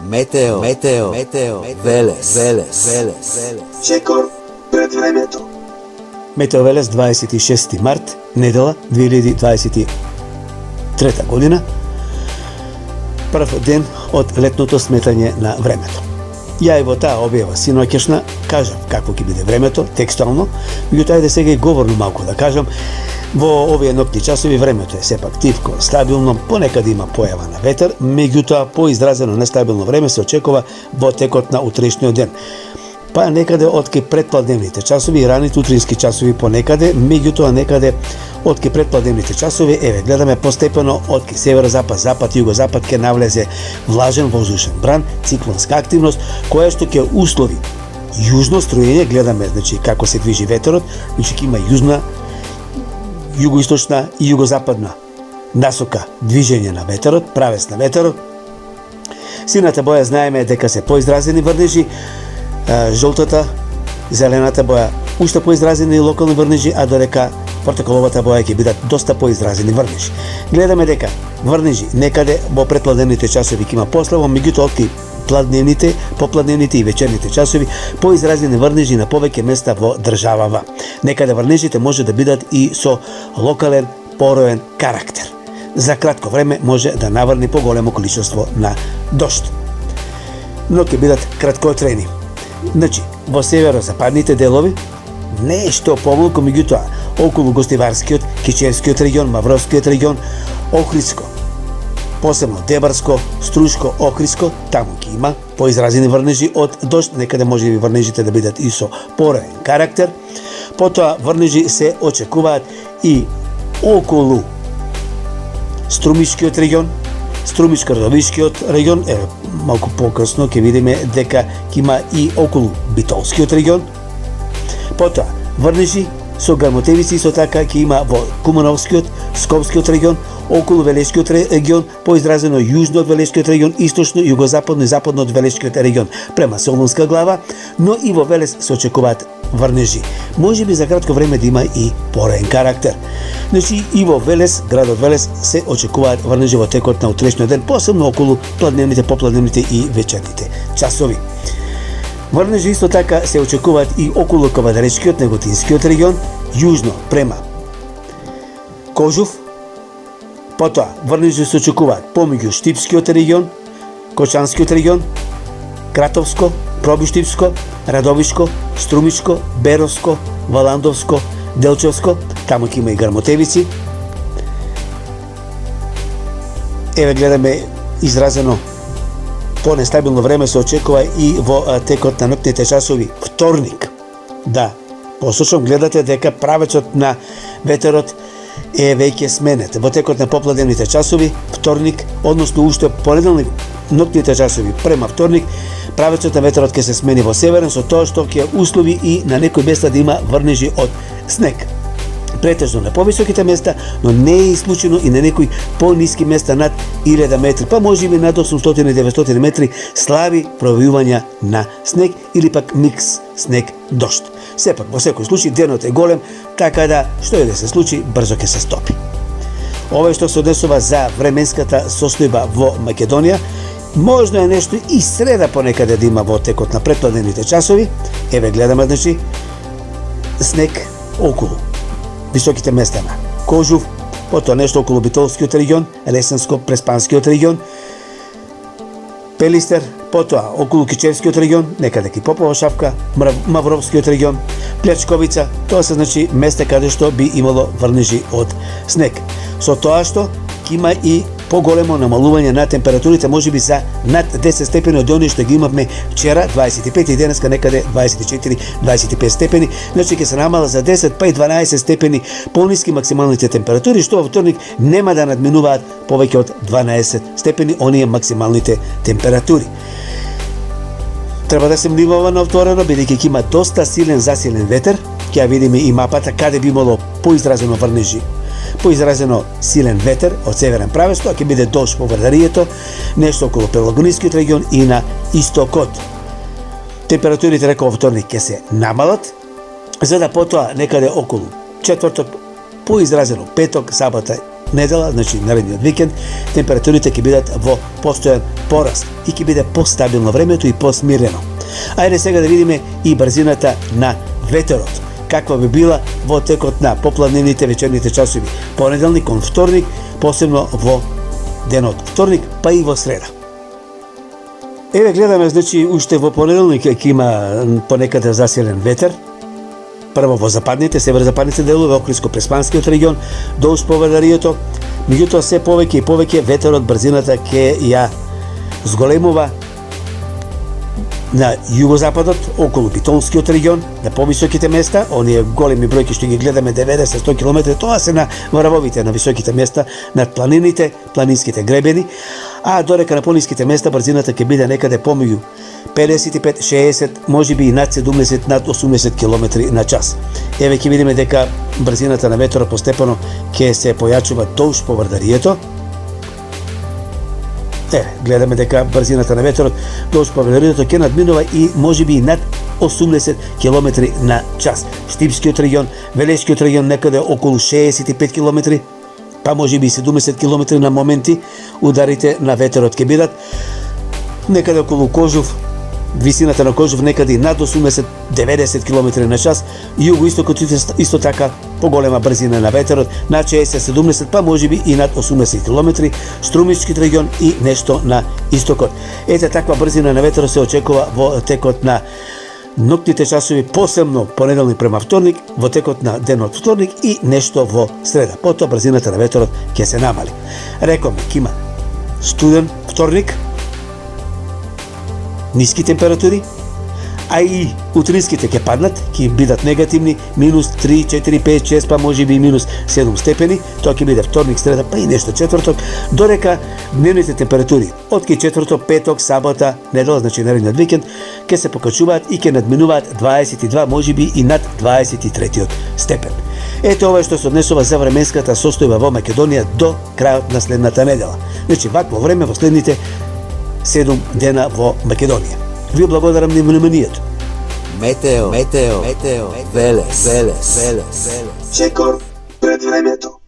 Метео Велес. Чекор пред времето. Метео Велес, 26 март, недела 2023 година. Прв ден од летното сметање на времето. Ја и во таа објава синоќешна кажам какво ќе биде времето, текстуално, меѓутоа ајде сега и говорно малку да кажам. Во овие ноќни часови времето е сепак тивко, стабилно, понекаде има појава на ветер, меѓутоа поизразено нестабилно време се очекува во текот на утрешниот ден. Па некаде од кај предпладневните часови и раните утрински часови понекаде, меѓутоа некаде од кај предпладневните часови, гледаме постепено од кај северозапад, запад, југозапад ќе навлезе влажен воздушен бран, циклонска активност, која што ќе услови јужно струење, гледаме како се движи ветерот, ќе има јужна, југоисточна и југозападна насока движење на ветерот, правец на ветерот. Сината боја знаеме дека се поизразени врнежи, жолтата, зелената боја уште поизразени локални врнежи, а додека портокаловата боја ќе бидат доста поизразени врнежи. Гледаме дека врнежи некаде во предпладневните часови ќе има пославо, меѓутоа од пладневните, попладневните и вечерните часови поизразени врнежи на повеќе места во државава. Некаде врнежите може да бидат и со локален пороен карактер. За кратко време може да наврни поголемо количество на дожд, но ќе бидат краткотрени. Во северозападните делови нешто помалку, меѓутоа околу Гостиварскиот, Кичевскиот регион, Мавровскиот регион, Охридско, посебно Дебарско, Струшко, Охридско, таму ќе има поизразени врнежи од дожд, некаде може и врнежите да бидат и со пороен карактер. Потоа врнежи се очекуваат и околу Струмишкиот регион, Струмишко-Радовишкиот регион, малку покасно ќе видиме дека ќе има и околу Битолскиот регион. Потоа врнежи со грмотевици со така ќе има во Кумановскиот, Скопскиот регион, околу Велешкиот регион, поизразено јужно од Велешкиот регион, источно, југозападно и западно од Велешкиот регион, према Солунска глава, но и во Велес се очекуваат врнежи. Може би за кратко време да има и пороен карактер. И во Велес, градот Велес, се очекуваат врнежи во текот на утрешниот ден, посебно околу пладневните, попладневните и вечерните часови. Врнежи исто така се очекуваат и околу Кавадаречкиот, Неготинскиот регион, јужно према Кожув. Потоа врнежи се очекуваат помеѓу Штипскиот регион, Кочанскиот регион, Кратовско, Пробиштипско, Радовишко, Струмичко, Беровско, Валандовско, Делчевско, таму ќе има и грмотевици. Гледаме изразено по-нестабилно време се очекува и во текот на ноќните часови вторник. Да, посочам, гледате дека правецот на ветерот е веќе сменет. Во текот на попладневните часови вторник, односно уште понеделник, ноќните часови према вторник, правецот на ветерот ќе се смени во северен, со тоа што ќе услови и на некои места да има врнежи од снег. Претежно на повисоките места, но не е исклучено и на некои пониски места над 1000 метри, па може и над 800-900 метри слаби провиувања на снег или пак микс снег-дожд. Сепак, во секој случај, денот е голем, така да, што и да се случи, брзо ќе се стопи. Ова што се однесува за временската состојба во Македонија, можно е нешто и среда понекаде да има во текот на предпладневните часови. Гледаме, снег околу високите места на Кожув, потоа нешто околу Битолскиот регион, Лесенско-Преспанскиот регион, Пелистер, потоа околу Кичевскиот регион, некаде кај Попова шапка, Мавровскиот регион, Плячковица, тоа се места каде што би имало врнежи од снег. Со тоа што ќе има и поголемо намалување на температурите, можеби за над 10 степени од оние што ги имавме вчера, 25 и денеска некаде 24-25 степени, ќе се намала за 10 па и 12 степени пониски максималните температури, што во вторник нема да надминуваат повеќе од 12 степени оние максималните температури. Треба да се внимава на отворено, бидејќи ќе има доста силен засилен ветер, ќе ја видиме и мапата каде би имало поизразено врнежи. Поизразено силен ветер од северен правец, тоа ќе биде дожд по Вардарието, нешто околу Пелагонискиот регион и на истокот. Температурите реков во вторник ќе се намалат, за да потоа некаде околу четврток, поизразено петок, сабота недела, значи наредниот викенд, температурите ќе бидат во постојан пораст и ќе биде постабилно времето и посмирено. Ајде сега да видиме и брзината на ветерот, каква би била во текот на попладневните вечерните часови, понеделник кон вторник, посебно во денот вторник, па и во среда. Еве гледаме, значи, уште во понеделник ќе има понекаде засилен ветер, прво во западните, северозападните делови, Охридско-Преспанскиот регион, до Поврдарието, меѓутоа се повеќе и повеќе ветерот брзината ќе ја зголемува на југозападот, околу Битолскиот регион, на повисоките места, оние големи бројки што ги гледаме 90-100 км, тоа се на врвовите, на високите места, над планините, планинските гребени, а дорека на пониските места брзината ќе биде некаде помеѓу 55, 60, можеби и над 70, над 80 км на час. Еве ќе видиме дека брзината на ветерот постепено ќе се појачува долж Поврдарието. Гледаме дека брзината на ветерот долж Поврдарието ќе надминува и можеби и над 80 км на час. Штипскиот регион, Велешкиот регион некаде околу 65 км, па можеби и 70 км на моменти ударите на ветерот ќе бидат. Некаде околу Кожув, висината на Кожув некаде над 80-90 км на час, југоистокот исто така поголема брзина на ветерот, над 60-70, па можеби и над 80 км, Струмичкиот регион и нешто на истокот. Ете таква брзина на ветерот се очекува во текот на ноќните часови, посебно понеделник према вторник, во текот на денот вторник и нешто во среда. Потоа брзината на ветерот ќе се намали. Рекоме, ќе има студен вторник, ниски температури, а и утринските ќе паднат, ќе бидат негативни, минус 3, 4, 5, 6, па можеби и минус 7 степени, тоа ќе биде вторник, среда, па и нешто четврток, дорека дневните температури од четврток, петок, сабота, недела, значи наредниот викенд, ќе се покачуваат и ќе надминуваат 22, можеби и над 23 степен. Ете ова што се однесува за временската состојба во Македонија до крајот на следната недела. Значи вакво време во следните 7 дена во Македонија. Ви благодарам на вниманието. Метео, Велес. Чекор пред времето.